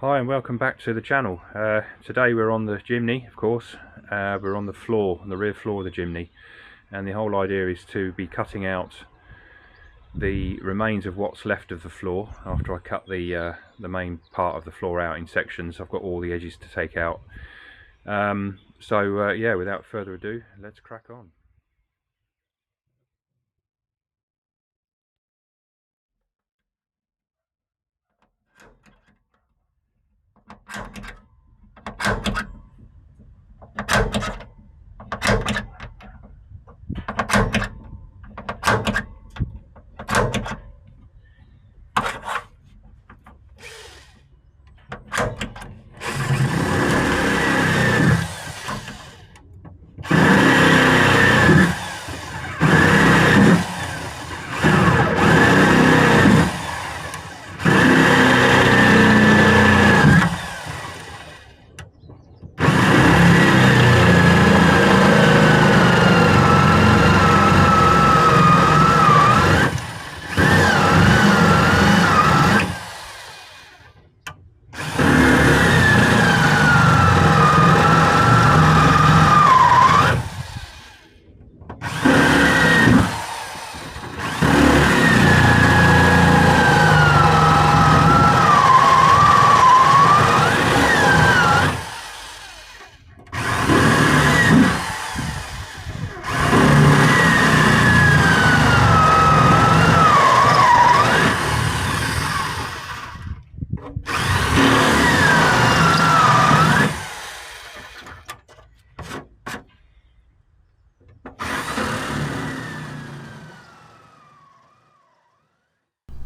Hi and welcome back to the channel. Today we're on the Jimny, of course. We're on the floor, on the rear floor of the Jimny, and the whole idea is to be cutting out the remains of what's left of the floor after I cut the main part of the floor out in sections. I've got all the edges to take out. Yeah, without further ado, let's crack on.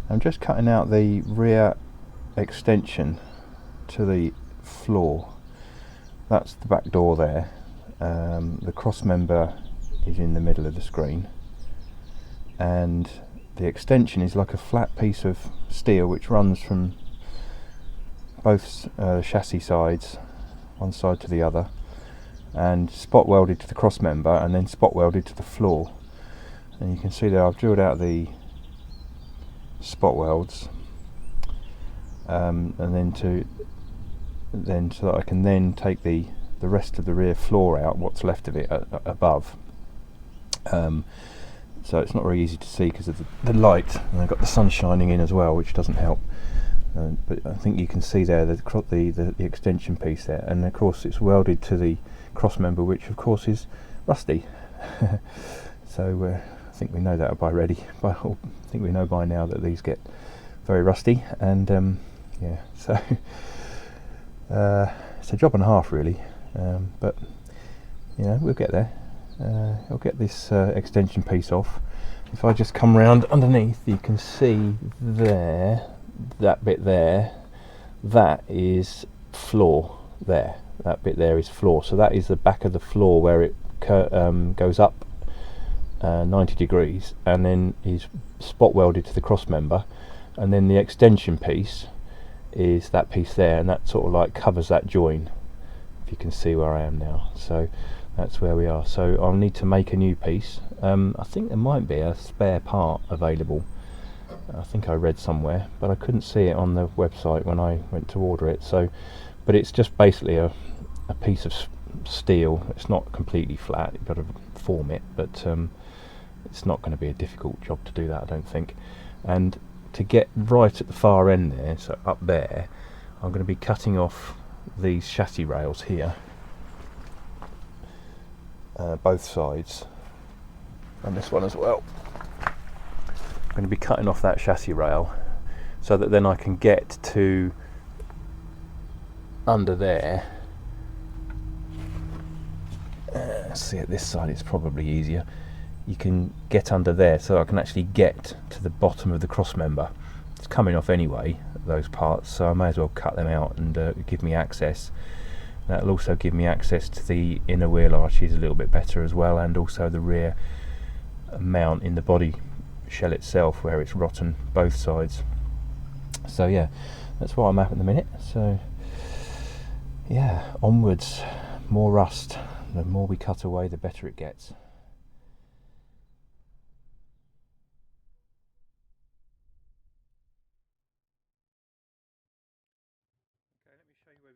I'm just cutting out the rear extension to the floor. That's the back door there. The cross member is in the middle of the screen, and the extension is like a flat piece of steel which runs from both chassis sides, one side to the other, and spot welded to the cross member and then spot welded to the floor. And you can see there I've drilled out the spot welds, and then so that I can then take the rest of the rear floor out, what's left of it above. So it's not very easy to see because of the light, and I've got the sun shining in as well, which doesn't help. But I think you can see there the extension piece there, and of course it's welded to the cross member, which of course is rusty. So I think we know that I think we know by now that these get very rusty, and yeah, so it's a job and a half really, but you know, we'll get there. I'll get this extension piece off. If I just come round underneath, you can see there, that bit there, that is floor there. That bit there is floor, so that is the back of the floor where it goes up 90 degrees and then is spot welded to the cross member, and then the extension piece is that piece there, and that sort of like covers that join, if you can see where I am now. So that's where we are. So I'll need to make a new piece. I think there might be a spare part available. I think I read somewhere, but I couldn't see it on the website when I went to order it. So, but it's just basically a piece of steel. It's not completely flat, you've got to form it, but it's not going to be a difficult job to do that, I don't think. And to get right at the far end there, so up there, I'm going to be cutting off these chassis rails here, both sides, and this one as well. I'm going to be cutting off that chassis rail so that then I can get to under there. See, at this side it's probably easier. You can get under there, so I can actually get to the bottom of the cross member. It's coming off anyway, those parts, so I may as well cut them out and give me access. That'll also give me access to the inner wheel arches a little bit better as well, and also the rear mount in the body shell itself, where it's rotten both sides. So yeah, that's where I'm at the minute. So yeah, onwards, more rust. The more we cut away, the better it gets.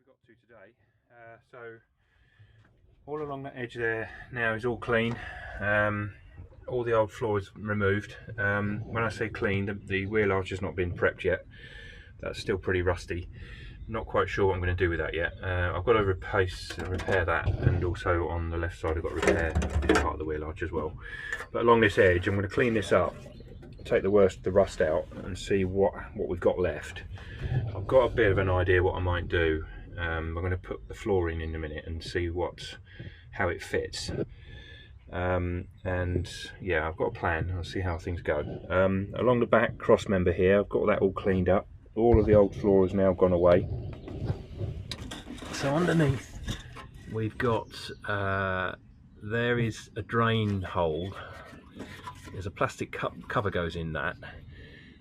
got to today. So all along that edge there now is all clean. All the old floor is removed. When I say clean, the wheel arch has not been prepped yet. That's still pretty rusty. Not quite sure what I'm going to do with that yet. I've got to repair that, and also on the left side I've got to repair this part of the wheel arch as well. But along this edge I'm going to clean this up, take the rust out and see what we've got left. I've got a bit of an idea what I might do. I'm going to put the floor in a minute and see how it fits. And yeah, I've got a plan. I'll see how things go. Along the back cross member here, I've got that all cleaned up. All of the old floor has now gone away. So underneath we've got there is a drain hole. There's a plastic cover goes in that.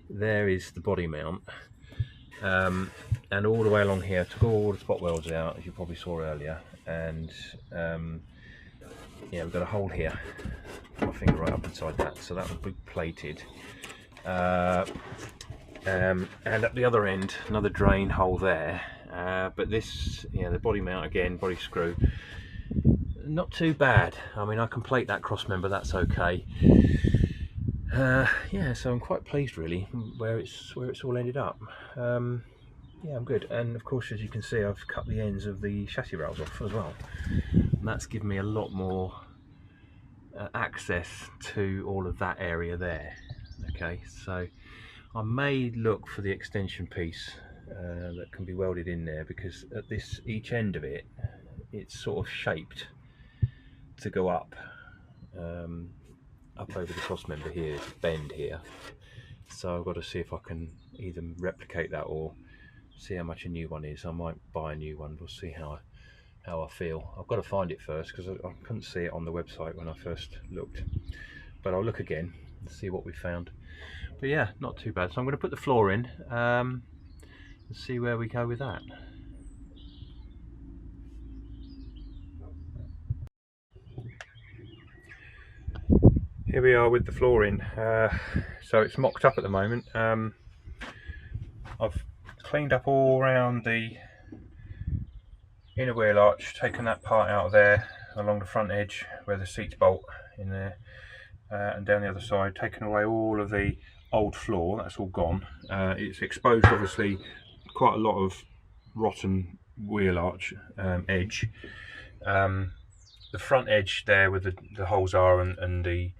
There is the body mount, and all the way along here I took all the spot welds out, as you probably saw earlier, and yeah, we've got a hole here. Put my finger right up inside that, so that will be plated. And at the other end, another drain hole there. But this, yeah, the body mount again, body screw, not too bad. I mean, I can plate that cross member, that's okay. Yeah, so I'm quite pleased really where it's all ended up. Yeah, I'm good. And of course, as you can see, I've cut the ends of the chassis rails off as well. And that's given me a lot more access to all of that area there. Okay, so I may look for the extension piece that can be welded in there, because at each end of it, it's sort of shaped to go up over the cross member here, this bend here. So I've got to see if I can either replicate that or see how much a new one is. I might buy a new one. We'll see how I feel. I've got to find it first, because I couldn't see it on the website when I first looked. But I'll look again and see what we found. But yeah, not too bad. So I'm going to put the floor in and see where we go with that. Here we are with the floor in. So it's mocked up at the moment. I've cleaned up all around the inner wheel arch, taken that part out of there along the front edge where the seats bolt in there, and down the other side, taken away all of the old floor. That's all gone. It's exposed obviously quite a lot of rotten wheel arch edge. The front edge there where the holes are and the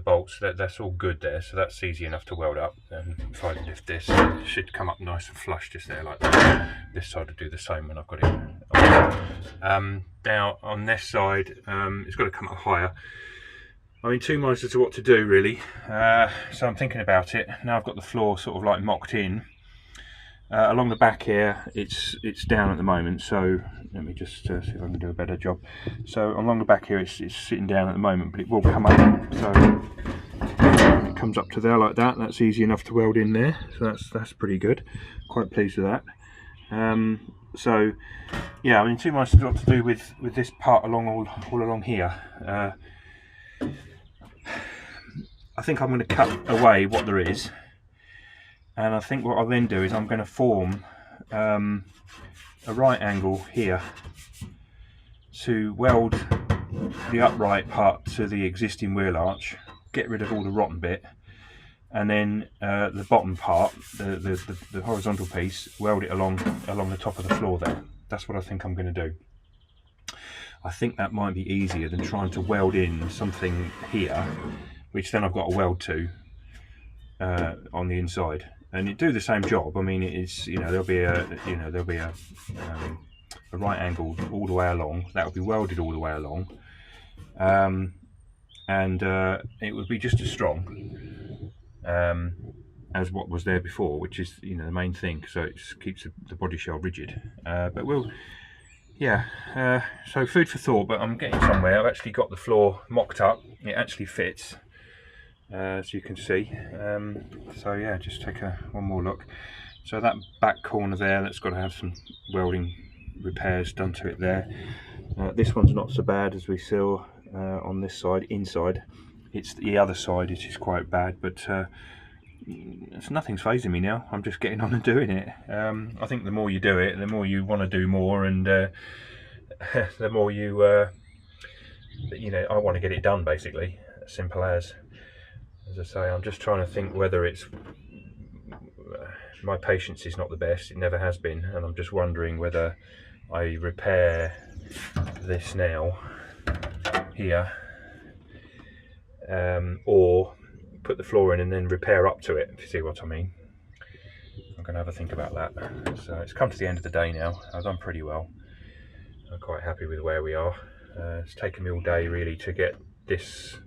bolts, that's all good there, so that's easy enough to weld up. And if I lift this, it should come up nice and flush just there like that. This side will do the same when I've got it on. Now on this side, it's got to come up higher. I'm in two minds as to what to do really, so I'm thinking about it. Now I've got the floor sort of like mocked in. Along the back here, it's down at the moment, so let me just see if I can do a better job. So along the back here, it's sitting down at the moment, but it will come up. So it comes up to there like that. That's easy enough to weld in there, so that's pretty good. Quite pleased with that. So yeah, I'm in two minds as to what to do with this part along all along here. I think I'm going to cut away what there is. And I think what I'll then do is I'm going to form a right angle here to weld the upright part to the existing wheel arch, get rid of all the rotten bit, and then the bottom part, the horizontal piece, weld it along the top of the floor there. That's what I think I'm going to do. I think that might be easier than trying to weld in something here, which then I've got to weld to on the inside. And it do the same job. I mean, it's, you know, there'll be a right angle all the way along. That will be welded all the way along, and it would be just as strong as what was there before, which is, you know, the main thing. So it keeps the body shell rigid. But we'll, yeah. So food for thought. But I'm getting somewhere. I've actually got the floor mocked up. It actually fits. As you can see. So yeah, just take one more look. So that back corner there, that's got to have some welding repairs done to it there. This one's not so bad as we saw on this side inside. It's the other side which is quite bad, but nothing's phasing me now. I'm just getting on and doing it. I think the more you do it, the more you want to do more, and the more you I want to get it done, basically. As simple as I say, I'm just trying to think whether it's my patience is not the best. It never has been, and I'm just wondering whether I repair this now here, or put the floor in and then repair up to it, if you see what I mean. I'm going to have a think about that. So it's come to the end of the day now. I've done pretty well. I'm quite happy with where we are. It's taken me all day really to get this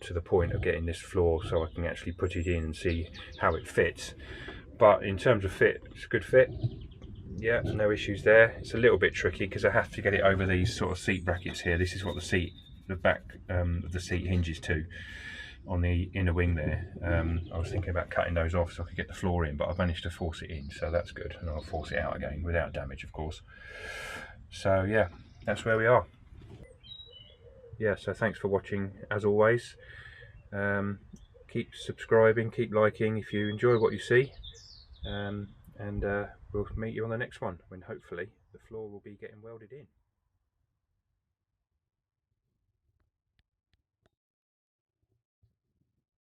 to the point of getting this floor so I can actually put it in and see how it fits. But in terms of fit, it's a good fit. Yeah, no issues there. It's a little bit tricky because I have to get it over these sort of seat brackets here. This is what the back of the seat hinges to on the inner wing there. I was thinking about cutting those off so I could get the floor in, but I've managed to force it in, so that's good. And I'll force it out again without damage, of course. So yeah, that's where we are. Yeah, so thanks for watching as always. Keep subscribing, keep liking if you enjoy what you see. And we'll meet you on the next one when hopefully the floor will be getting welded in.